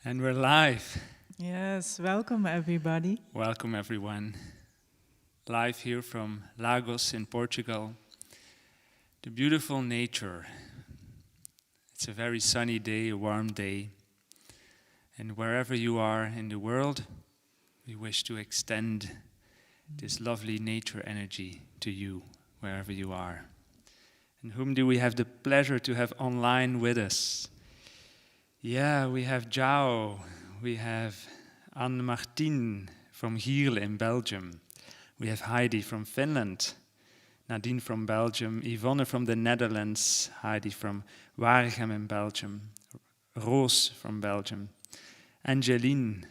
And we're live. Yes, welcome everybody. Welcome everyone. Live here from Lagos in Portugal. The beautiful nature. It's a very sunny day, a warm day. And wherever you are in the world, we wish to extend this lovely nature energy to you, wherever you are. And whom do we have the pleasure to have online with us? Yeah, we have Jao, we have Anne-Martine from Giel in Belgium, we have Heidi from Finland, Nadine from Belgium, Yvonne from the Netherlands, Heidi from Waregem in Belgium, Roos from Belgium, Angeline.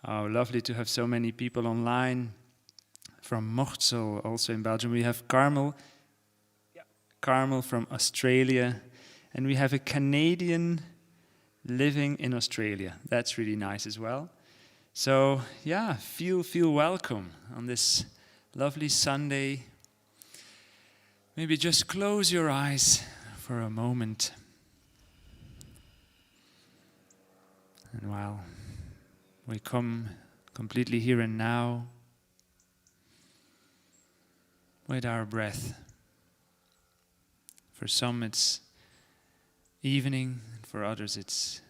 Oh, lovely to have so many people online. From Mortsel, also in Belgium, we have Carmel from Australia, and we have a Canadian living in Australia. That's really nice as well. So yeah, feel welcome on this lovely Sunday. Maybe just close your eyes for a moment. And while we come completely here and now with our breath. For some it's evening, for others it's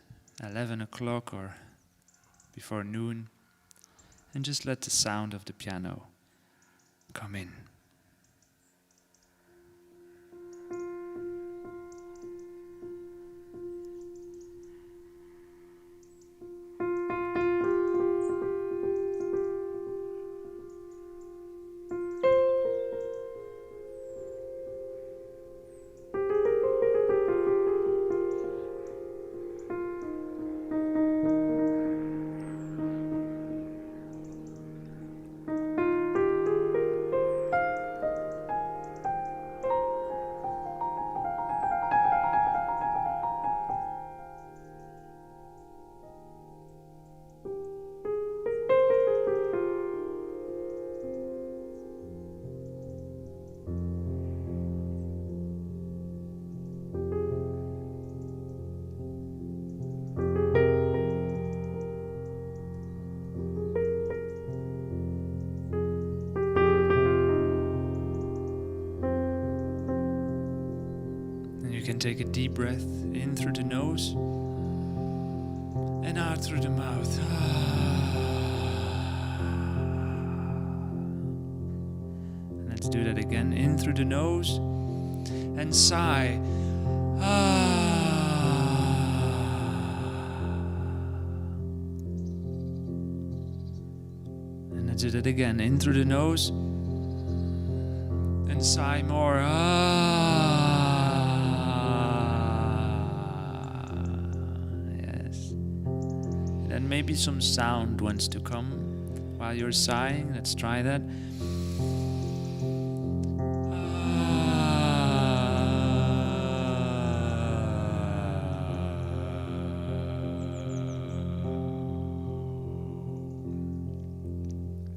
11 o'clock or before noon. And just let the sound of the piano come in. You can take a deep breath in through the nose and out through the mouth. And let's do that again. In through the nose and sigh. And let's do that again. In through the nose and sigh more. And maybe some sound wants to come while you're sighing. Let's try that.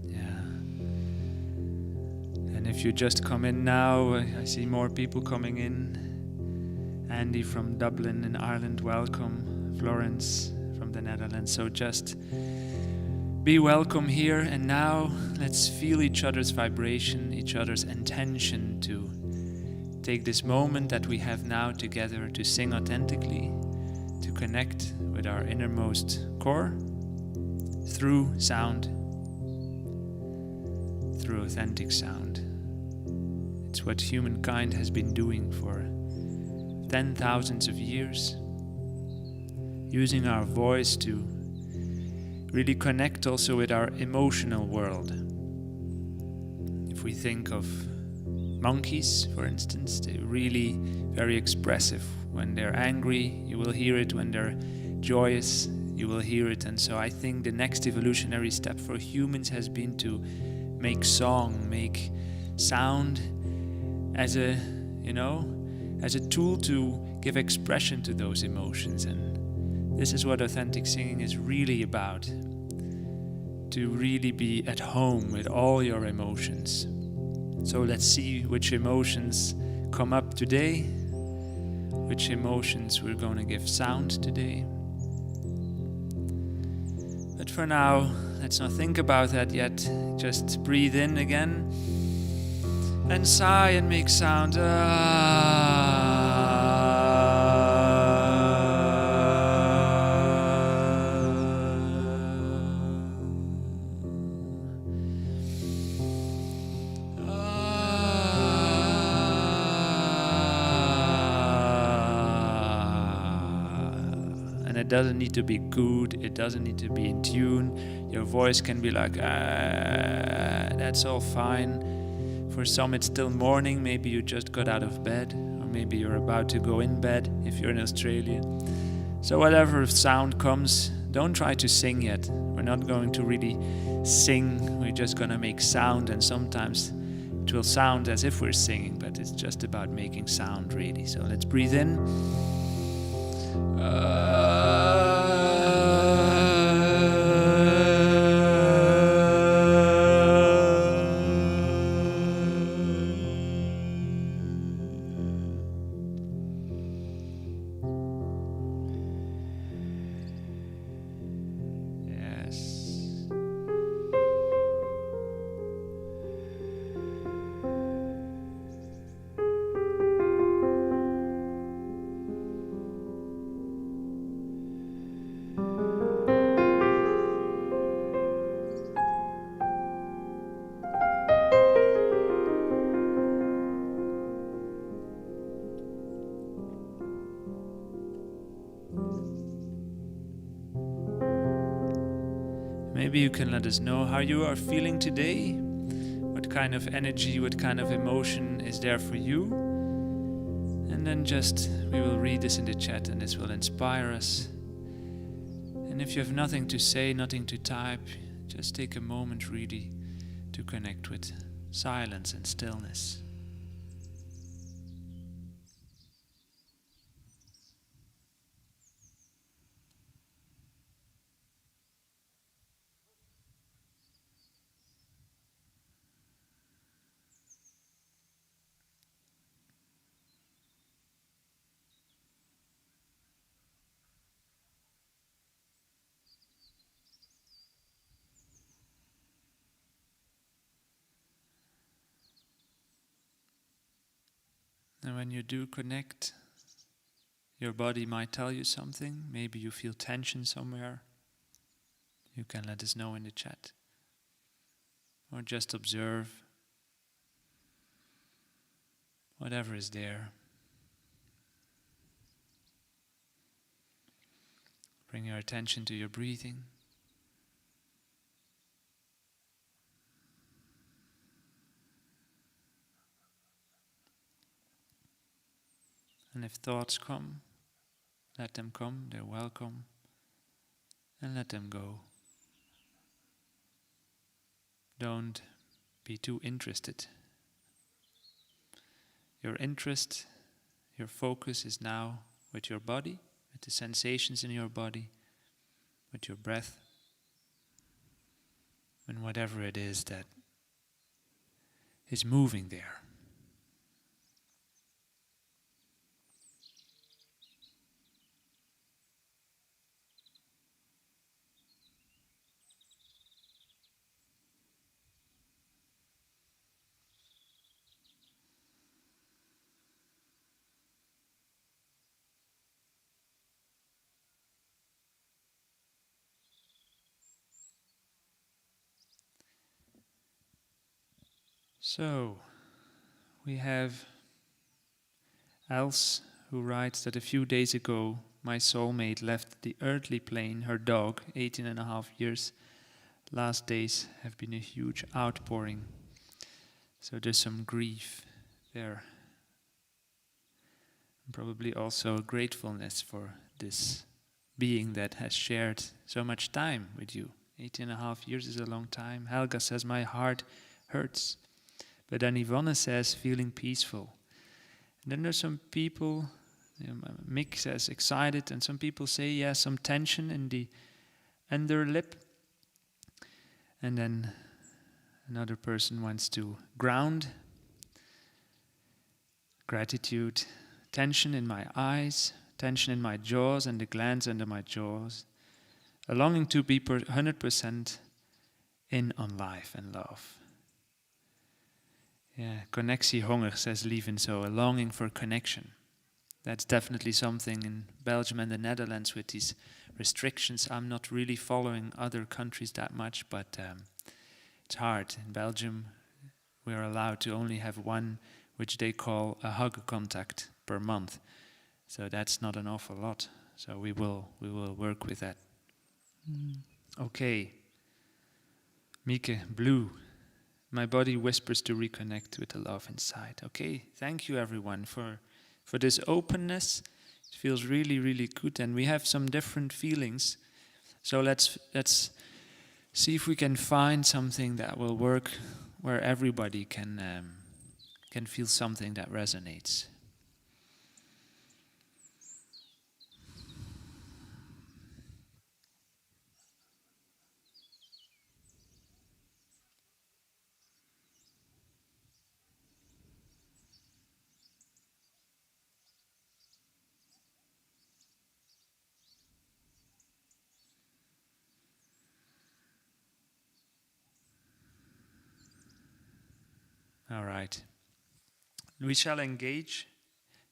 Yeah. And if you just come in now, I see more people coming in. Andy from Dublin in Ireland, welcome. Florence from the Netherlands. So just be welcome here, and now let's feel each other's vibration, each other's intention to take this moment that we have now together to sing authentically, to connect with our innermost core through sound, through authentic sound. It's what humankind has been doing for 10,000s of years, using our voice to really connect also with our emotional world. If we think of monkeys, for instance, they're really very expressive. When they're angry, you will hear it. When they're joyous, you will hear it. And so I think the next evolutionary step for humans has been to make song, make sound as a tool to give expression to those emotions. And this is what authentic singing is really about. To really be at home with all your emotions. So let's see which emotions come up today, which emotions we're going to give sound today. But for now, let's not think about that yet. Just breathe in again and sigh and make sound. And it doesn't need to be good, it doesn't need to be in tune. Your voice can be like, that's all fine. For some it's still morning, maybe you just got out of bed, or maybe you're about to go in bed if you're in Australia. So whatever sound comes, don't try to sing yet. We're not going to really sing, we're just gonna make sound, and sometimes it will sound as if we're singing, but it's just about making sound really. So let's breathe in. Maybe you can let us know how you are feeling today, what kind of energy, what kind of emotion is there for you. And then we will read this in the chat and this will inspire us. And if you have nothing to say, nothing to type, just take a moment really to connect with silence and stillness. And when you do connect, your body might tell you something. Maybe you feel tension somewhere. You can let us know in the chat. Or just observe whatever is there. Bring your attention to your breathing. And if thoughts come, let them come, they're welcome, and let them go. Don't be too interested. Your interest, your focus is now with your body, with the sensations in your body, with your breath, and whatever it is that is moving there. So, we have Else, who writes that a few days ago my soulmate left the earthly plane, her dog, 18.5 years. Last days have been a huge outpouring. So there's some grief there. And probably also gratefulness for this being that has shared so much time with you. 18.5 years is a long time. Helga says, my heart hurts. But then Yvonne says, feeling peaceful. And then there's some people, Mick says excited, and some people say, yeah, some tension in the under lip. And then another person wants to ground, gratitude, tension in my eyes, tension in my jaws and the glands under my jaws. A longing to be 100% in on life and love. Yeah, connectiehonger, says Yavin, so a longing for connection. That's definitely something in Belgium and the Netherlands with these restrictions. I'm not really following other countries that much, but it's hard. In Belgium, we're allowed to only have one, which they call a hug contact per month. So that's not an awful lot. So we will work with that. Okay. Mieke, blue. My body whispers to reconnect with the love inside. Okay, thank you everyone for this openness. It feels really, really good, and we have some different feelings. So let's see if we can find something that will work, where everybody can feel something that resonates. All right. We shall engage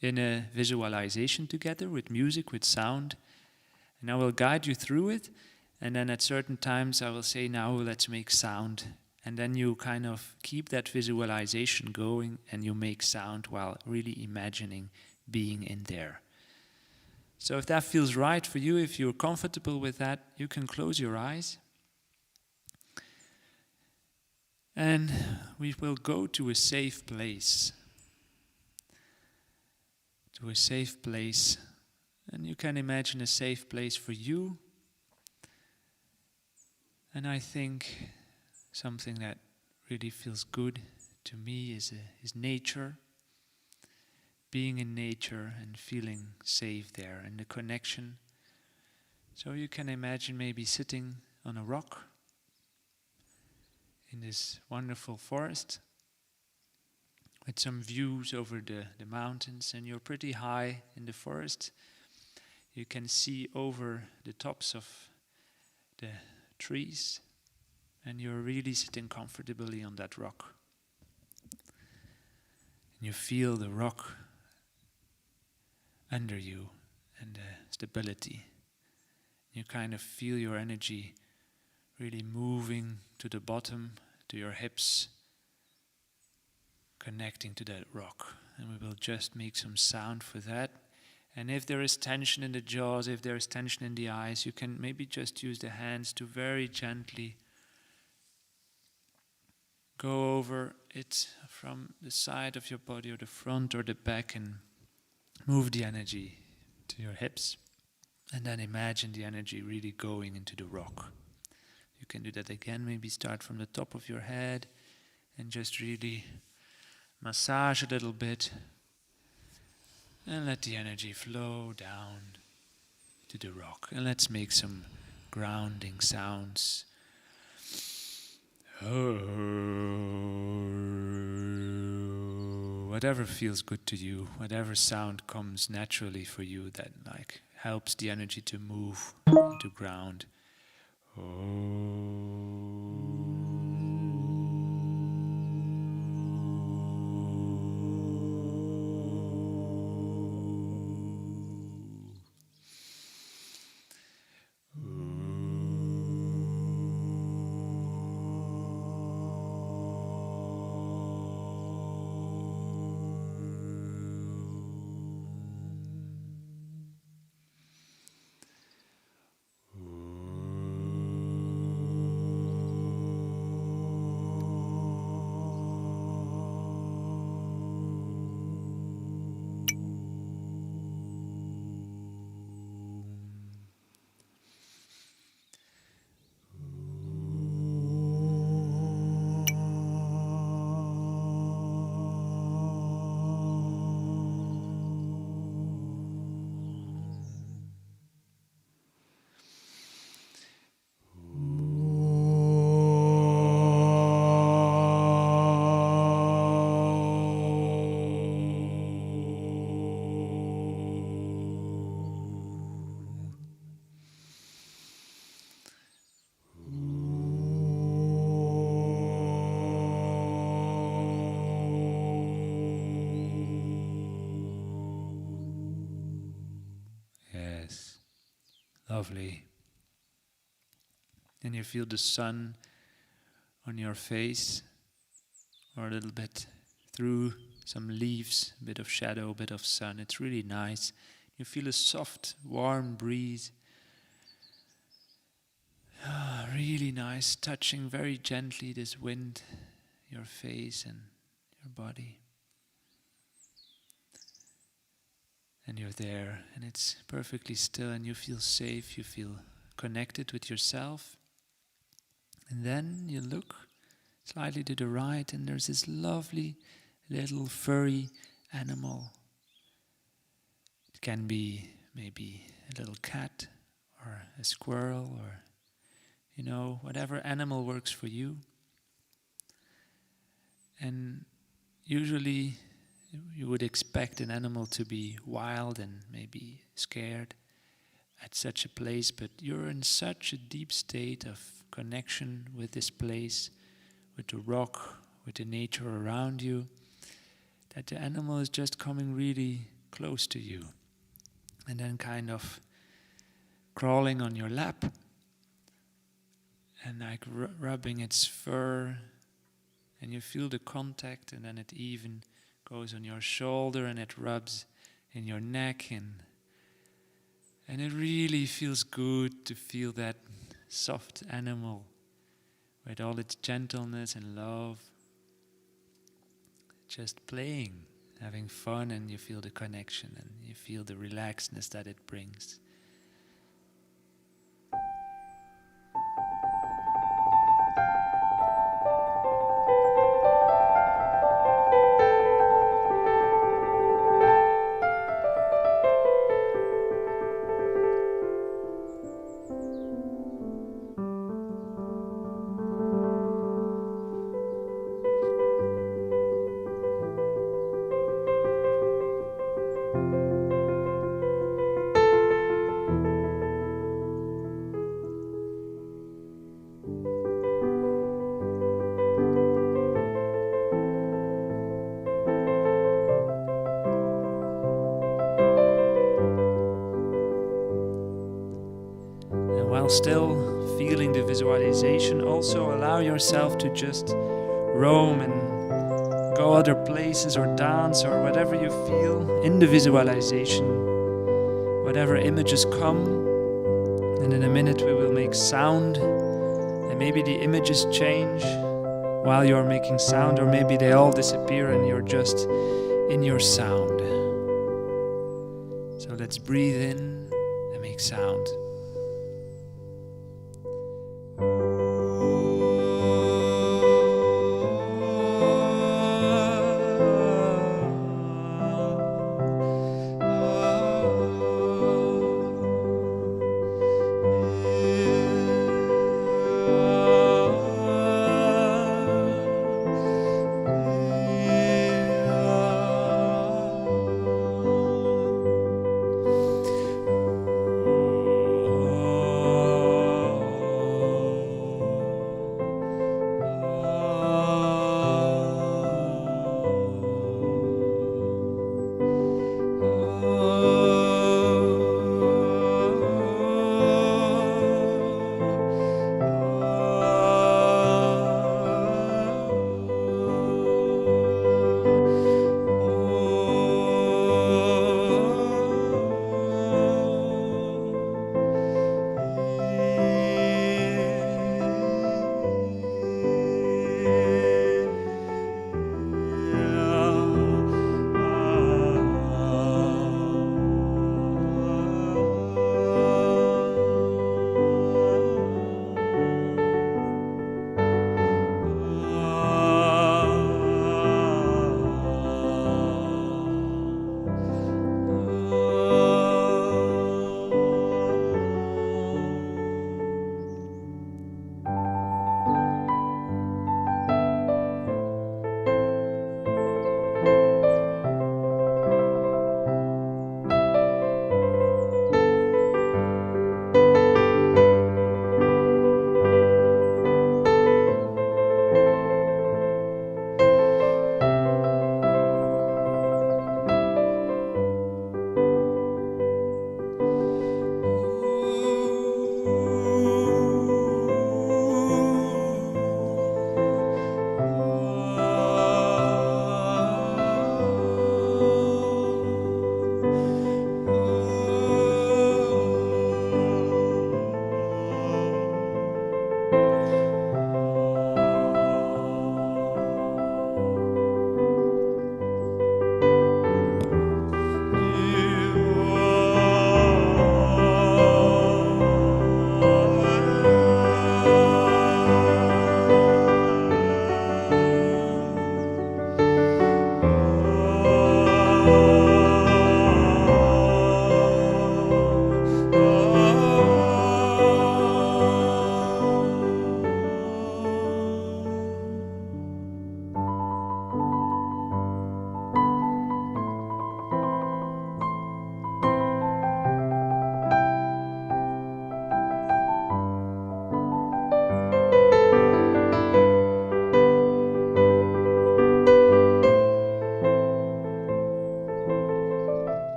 in a visualization together with music, with sound, and I will guide you through it. And then at certain times I will say, now let's make sound. And then you kind of keep that visualization going and you make sound while really imagining being in there. So if that feels right for you, if you're comfortable with that, you can close your eyes. And we will go to a safe place. To a safe place. And you can imagine a safe place for you. And I think something that really feels good to me is nature. Being in nature and feeling safe there and the connection. So you can imagine maybe sitting on a rock in this wonderful forest with some views over the mountains, and you're pretty high in the forest. You can see over the tops of the trees, and you're really sitting comfortably on that rock. And you feel the rock under you and the stability. You kind of feel your energy really moving to the bottom, to your hips, connecting to that rock. And we will just make some sound for that. And if there is tension in the jaws, if there is tension in the eyes, you can maybe just use the hands to very gently go over it from the side of your body or the front or the back and move the energy to your hips. And then imagine the energy really going into the rock. You can do that again, maybe start from the top of your head and just really massage a little bit and let the energy flow down to the rock. And let's make some grounding sounds. Whatever feels good to you, whatever sound comes naturally for you that like helps the energy to move into ground. Lovely. And you feel the sun on your face, or a little bit through some leaves, a bit of shadow, a bit of sun. It's really nice. You feel a soft, warm breeze. Really nice, touching very gently this wind, your face and your body. And you're there, and it's perfectly still, and you feel safe, you feel connected with yourself. And then you look slightly to the right, and there's this lovely little furry animal. It can be maybe a little cat or a squirrel, or whatever animal works for you. And usually you would expect an animal to be wild and maybe scared at such a place, but you're in such a deep state of connection with this place, with the rock, with the nature around you, that the animal is just coming really close to you and then kind of crawling on your lap and like rubbing its fur, and you feel the contact, and then it even goes on your shoulder and it rubs in your neck, and it really feels good to feel that soft animal with all its gentleness and love, just playing, having fun, and you feel the connection and you feel the relaxedness that it brings. While still feeling the visualization, also allow yourself to just roam and go other places or dance or whatever you feel in the visualization, whatever images come. And in a minute we will make sound, and maybe the images change while you're making sound, or maybe they all disappear and you're just in your sound. So let's breathe in and make sound.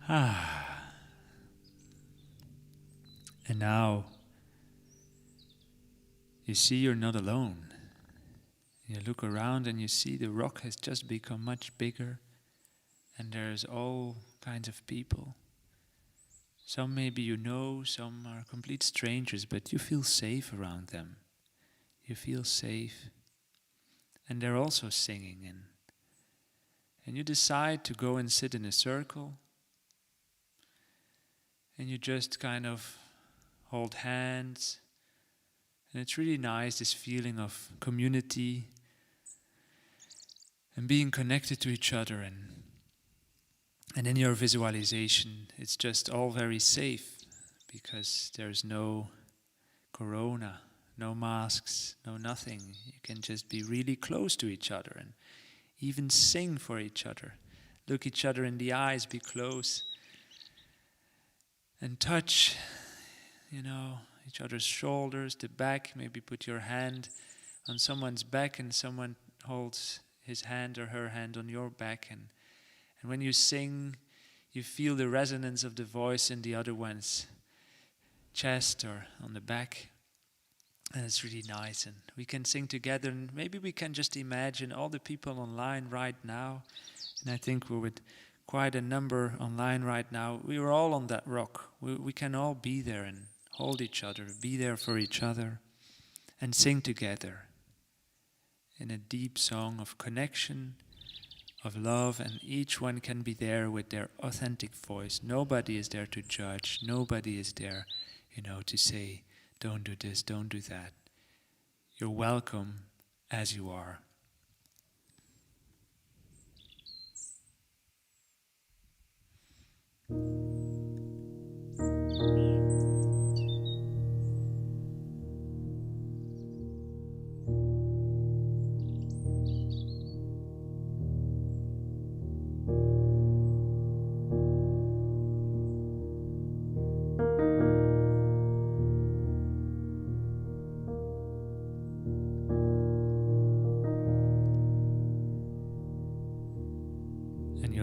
Ah. And now you see you're not alone. You look around and you see the rock has just become much bigger, and there's all kinds of people. Some maybe you know, some are complete strangers, but you feel safe around them. You feel safe. And they're also singing. And you decide to go and sit in a circle. And you just kind of hold hands. And it's really nice, this feeling of community and being connected to each other. And in your visualization, it's just all very safe because there's no corona, no masks, no nothing. You can just be really close to each other and even sing for each other. Look each other in the eyes, be close and touch, each other's shoulders, the back. Maybe put your hand on someone's back and someone holds his hand or her hand on your back. And when you sing, you feel the resonance of the voice in the other one's chest or on the back. And it's really nice. And we can sing together. And maybe we can just imagine all the people online right now. And I think we're with quite a number online right now. We are all on that rock. We can all be there and hold each other, be there for each other, and sing together in a deep song of connection, of love, and each one can be there with their authentic voice. Nobody is there to judge. Nobody is there, to say, don't do this, don't do that. You're welcome as you are.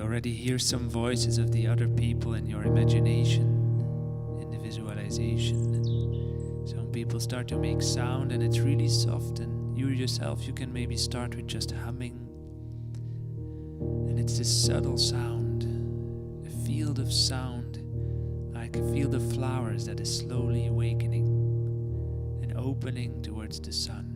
Already hear some voices of the other people in your imagination, in the visualization. And some people start to make sound and it's really soft, and you yourself, you can maybe start with just humming. And it's this subtle sound, a field of sound, like a field of flowers that is slowly awakening and opening towards the sun.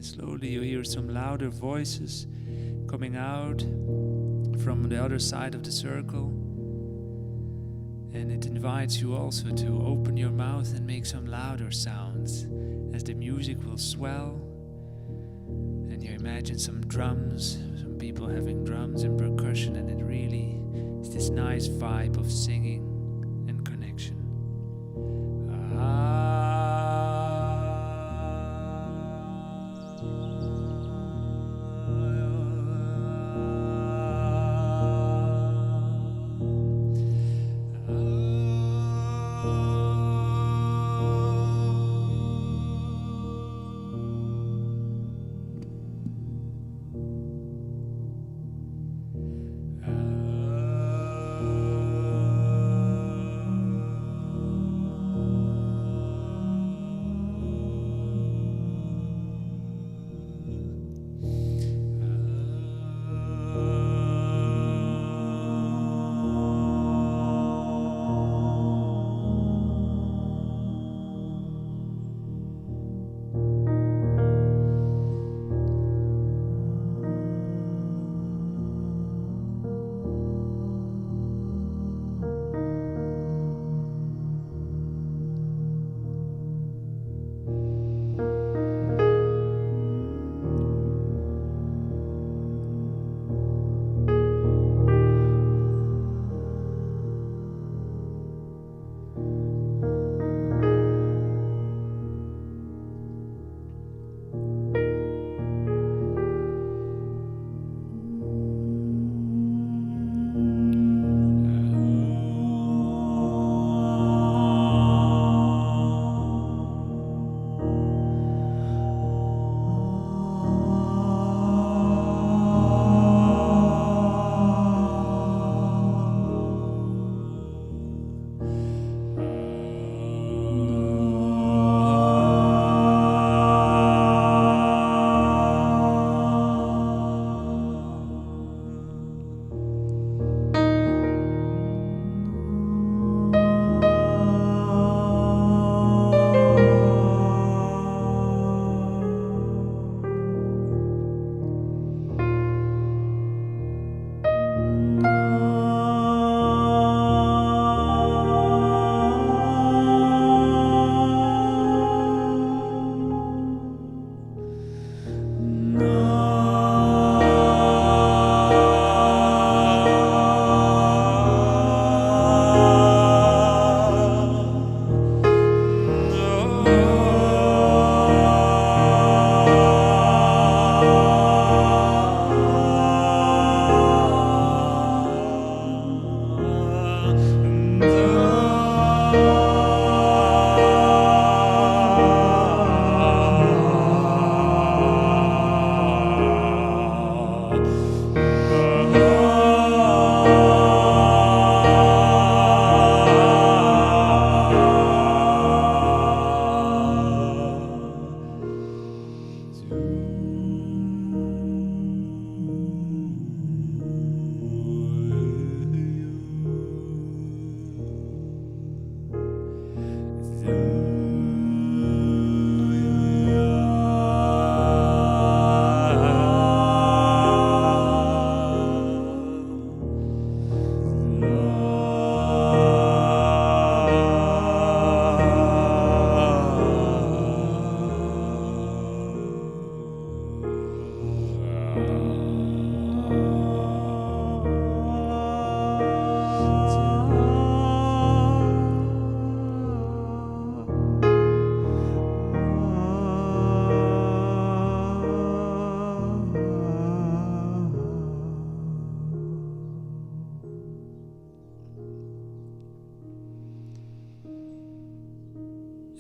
Slowly you hear some louder voices coming out from the other side of the circle, and it invites you also to open your mouth and make some louder sounds as the music will swell. And you imagine some drums, some people having drums and percussion, and it really is this nice vibe of singing and connection.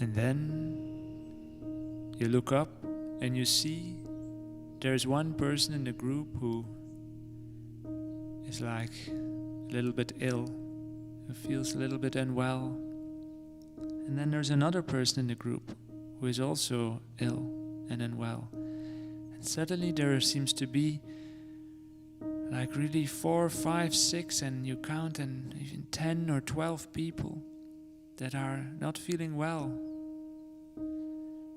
And then you look up and you see there's one person in the group who is like a little bit ill, who feels a little bit unwell. And then there's another person in the group who is also ill and unwell. And suddenly there seems to be like really 4, 5, 6, and you count, and even 10 or 12 people that are not feeling well.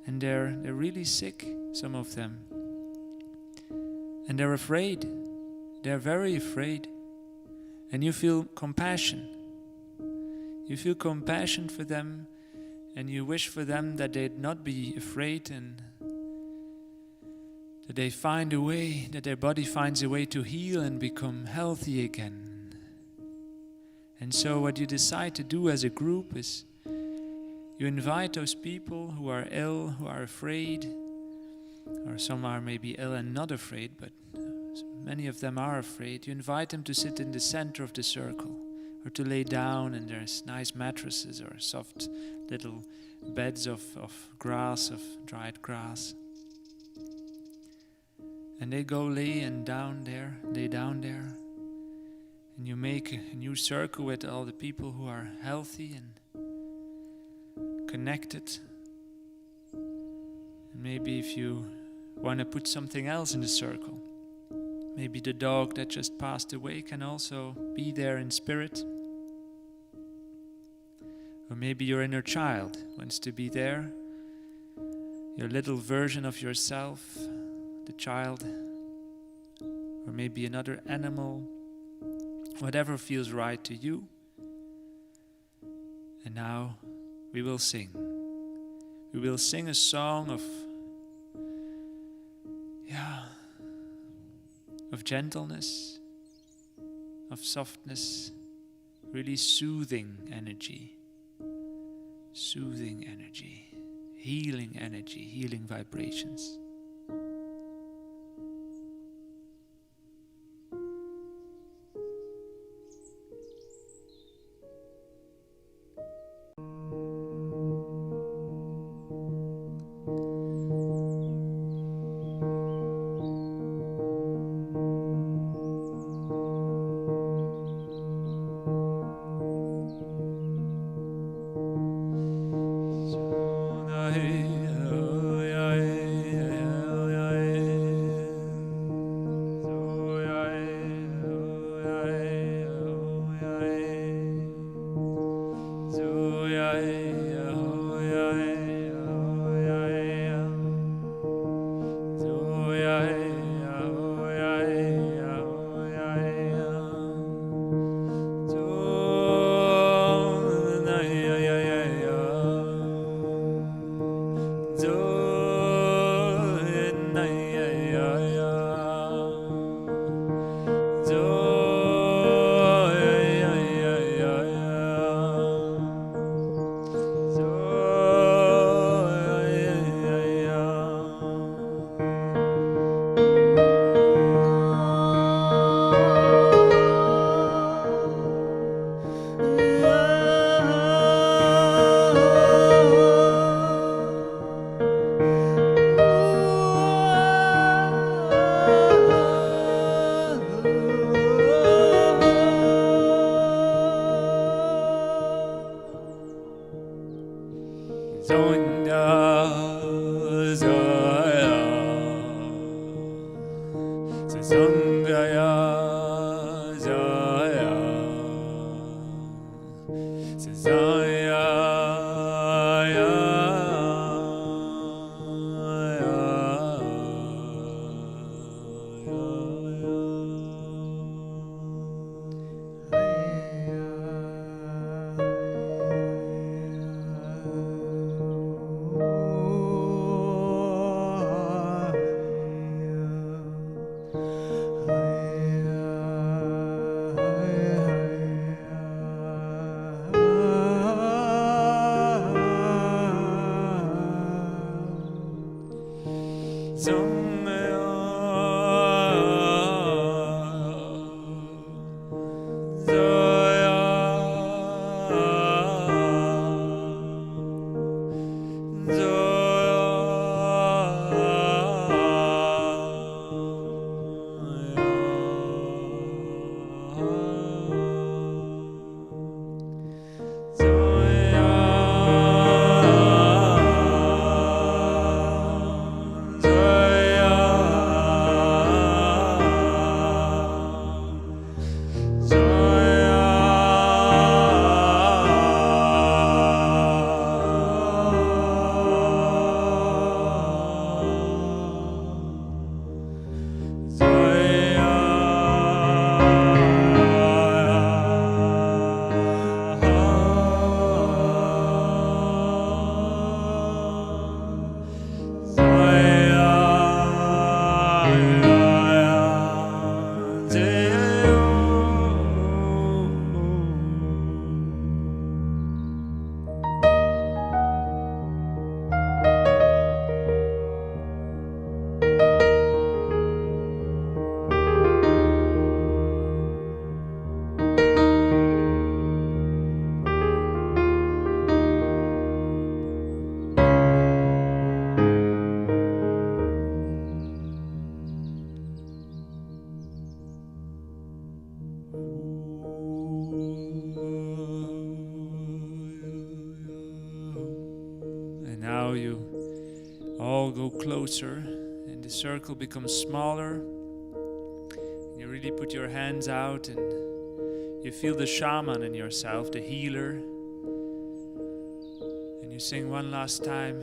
And they're really sick, some of them. And they're afraid. They're very afraid. And you feel compassion. You feel compassion for them, and you wish for them that they'd not be afraid, and that they find a way, that their body finds a way to heal and become healthy again. And so what you decide to do as a group is you invite those people who are ill, who are afraid, or some are maybe ill and not afraid, but many of them are afraid. You invite them to sit in the center of the circle, or to lay down, and there's nice mattresses or soft little beds of grass, of dried grass. And they go lay down there, and you make a new circle with all the people who are healthy and connected. And maybe if you want to put something else in the circle, maybe the dog that just passed away can also be there in spirit. Or maybe your inner child wants to be there, your little version of yourself, the child, or maybe another animal, whatever feels right to you. And now we will sing. We will sing a song of gentleness, of softness, really soothing energy, healing energy, healing vibrations. go closer and the circle becomes smaller. You really put your hands out and you feel the shaman in yourself, the healer. And you sing one last time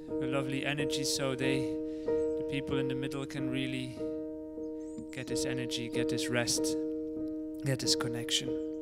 a lovely energy so the people in the middle can really get this energy, get this rest, get this connection.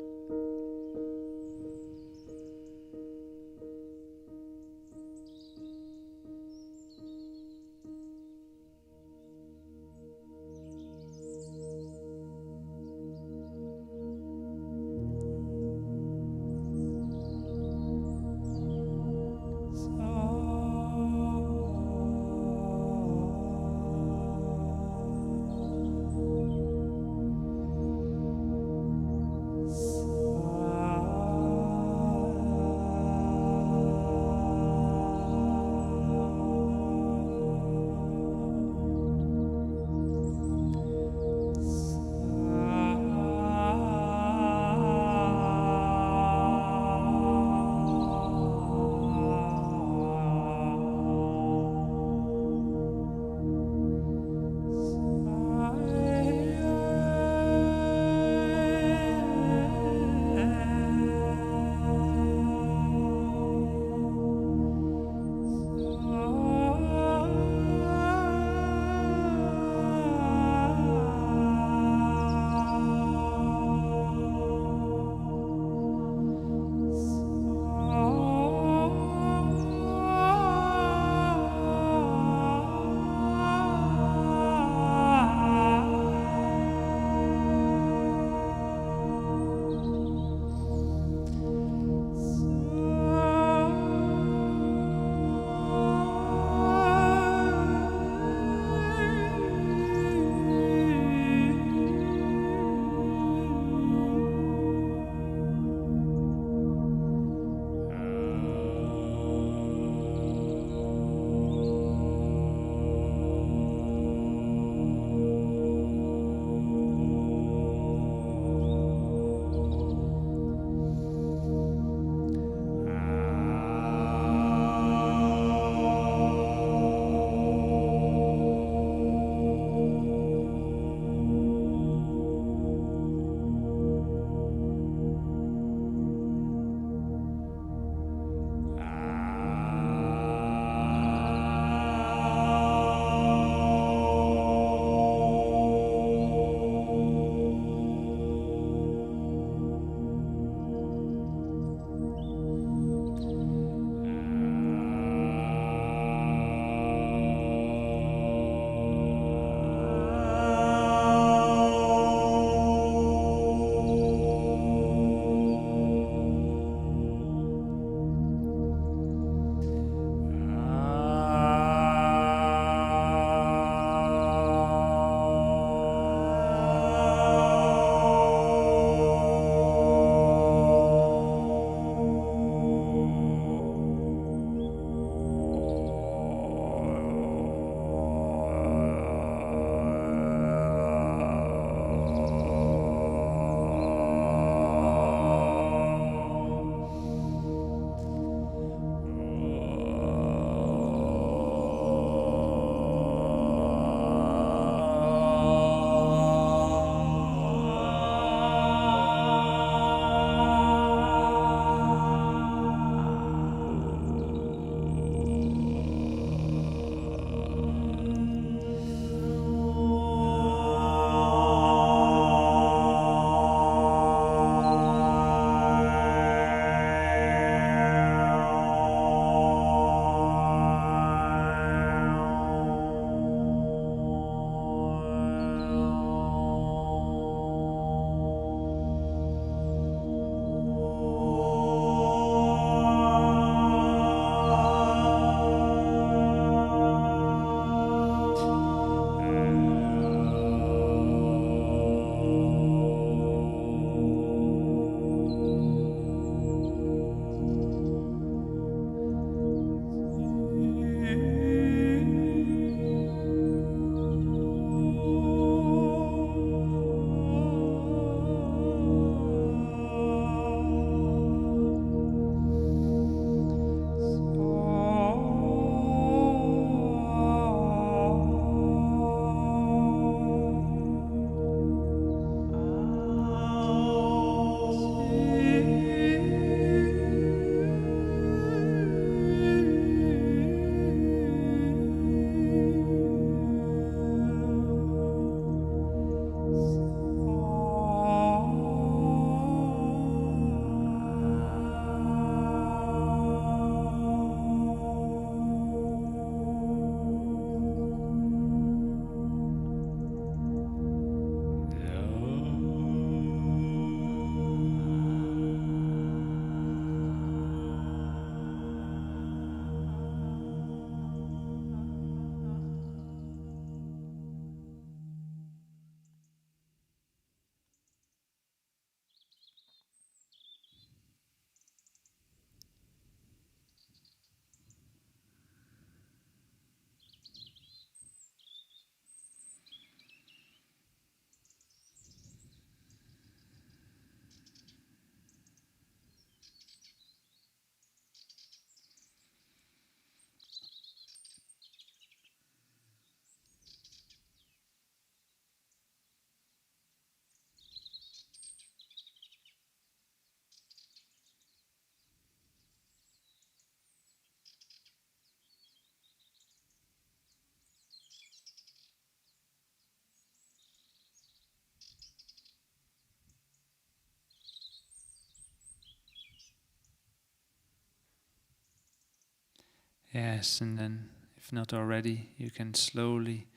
Yes, and then, if not already, you can slowly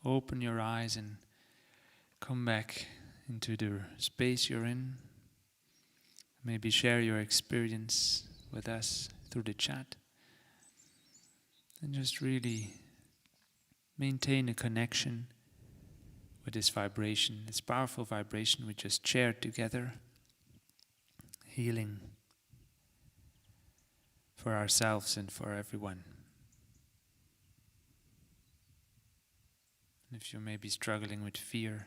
open your eyes and come back into the space you're in. Maybe share your experience with us through the chat. And just really maintain a connection with this vibration, this powerful vibration we just shared together. Healing for ourselves and for everyone. And if you may be struggling with fear,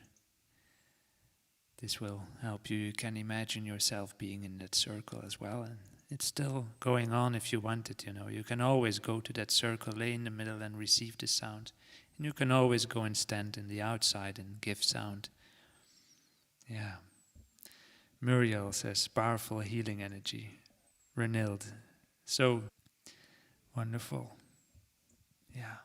this will help you. You can imagine yourself being in that circle as well. And it's still going on if you want it, You can always go to that circle, lay in the middle and receive the sound. And you can always go and stand in the outside and give sound. Yeah. Muriel says, powerful healing energy. Renilde, so wonderful. Yeah.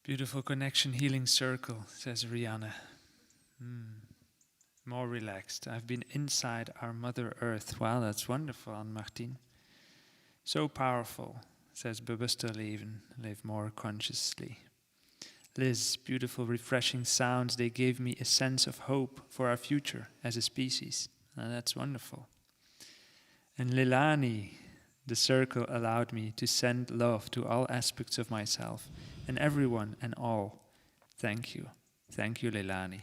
Beautiful connection, healing circle, says Rihanna. More relaxed. I've been inside our Mother Earth. Wow, that's wonderful, Anne-Martine. So powerful, says bewuster leven, live more consciously. Liz, beautiful, refreshing sounds. They gave me a sense of hope for our future as a species. That's wonderful. And Lilani, the circle allowed me to send love to all aspects of myself and everyone and all. Thank you. Thank you, Lilani.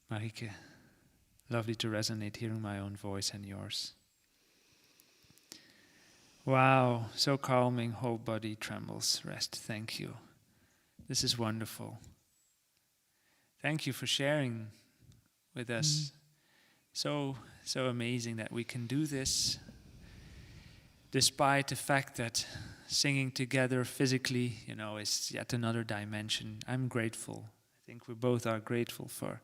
Marike, lovely to resonate hearing my own voice and yours. Wow, so calming, whole body trembles, rest. Thank you. This is wonderful. Thank you for sharing with us. So amazing that we can do this, despite the fact that singing together physically, is yet another dimension. I'm grateful. I think we both are grateful for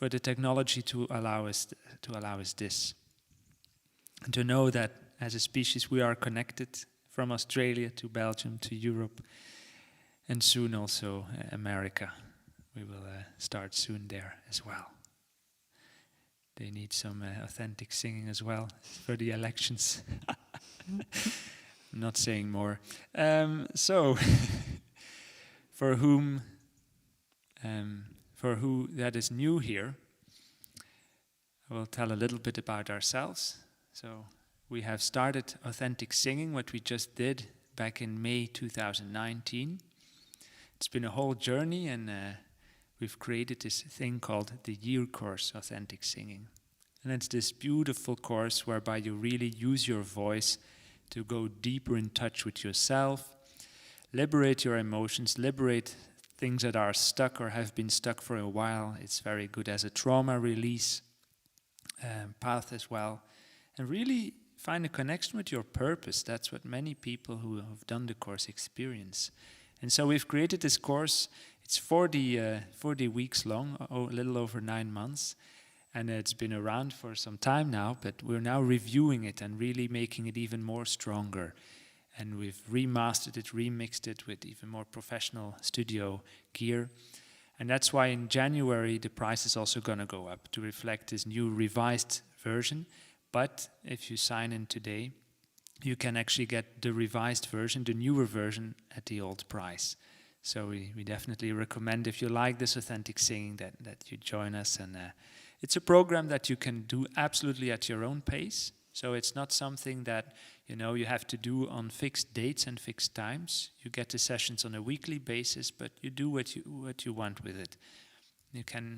the technology to allow us this, and to know that as a species we are connected from Australia to Belgium to Europe, and soon also America. We will start soon there as well. They need some authentic singing as well for the elections. I'm not saying more. So, for who that is new here, I will tell a little bit about ourselves. So, we have started authentic singing, what we just did back in May 2019. It's been a whole journey, and we've created this thing called the Year Course Authentic Singing. And it's this beautiful course whereby you really use your voice to go deeper in touch with yourself, liberate your emotions, liberate things that are stuck or have been stuck for a while. It's very good as a trauma release path as well. And really find a connection with your purpose. That's what many people who have done the course experience. And so we've created this course. It's 40 weeks long, a little over 9 months. And it's been around for some time now, but we're now reviewing it and really making it even more stronger. And we've remastered it, remixed it with even more professional studio gear. And that's why in January the price is also going to go up to reflect this new revised version. But if you sign in today, you can actually get the revised version, the newer version, at the old price. So we definitely recommend, if you like this authentic singing, that you join us. And it's a program that you can do absolutely at your own pace. So it's not something that you have to do on fixed dates and fixed times. You get the sessions on a weekly basis, but you do what you want with it.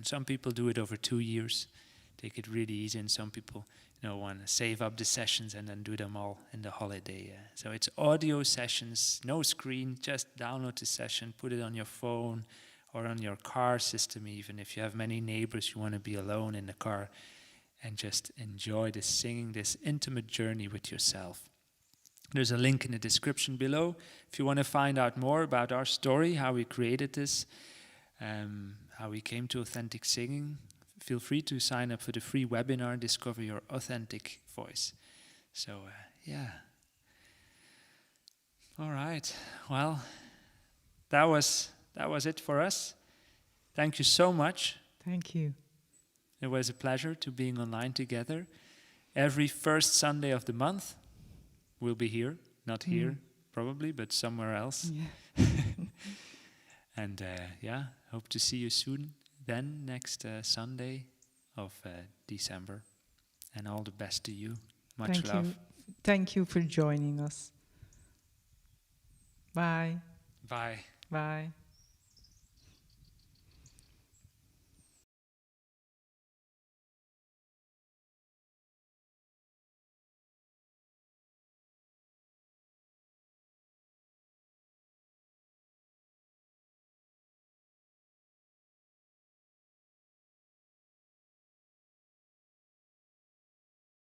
Some people do it over 2 years, take it really easy, and some people want to save up the sessions and then do them all in the holiday. So it's audio sessions, no screen, just download the session, put it on your phone or on your car system even. If you have many neighbors, you want to be alone in the car and just enjoy this singing, this intimate journey with yourself. There's a link in the description below. If you want to find out more about our story, how we created this, how we came to authentic singing, feel free to sign up for the free webinar, Discover Your Authentic Voice. So, All right. Well, that was it for us. Thank you so much. Thank you. It was a pleasure to being online together every first Sunday of the month. we'll be here, not here probably, but somewhere else. Yeah. And hope to see you soon. Then next Sunday of December. And all the best to you. Much Thank love. you. Thank you for joining us. Bye. Bye. Bye.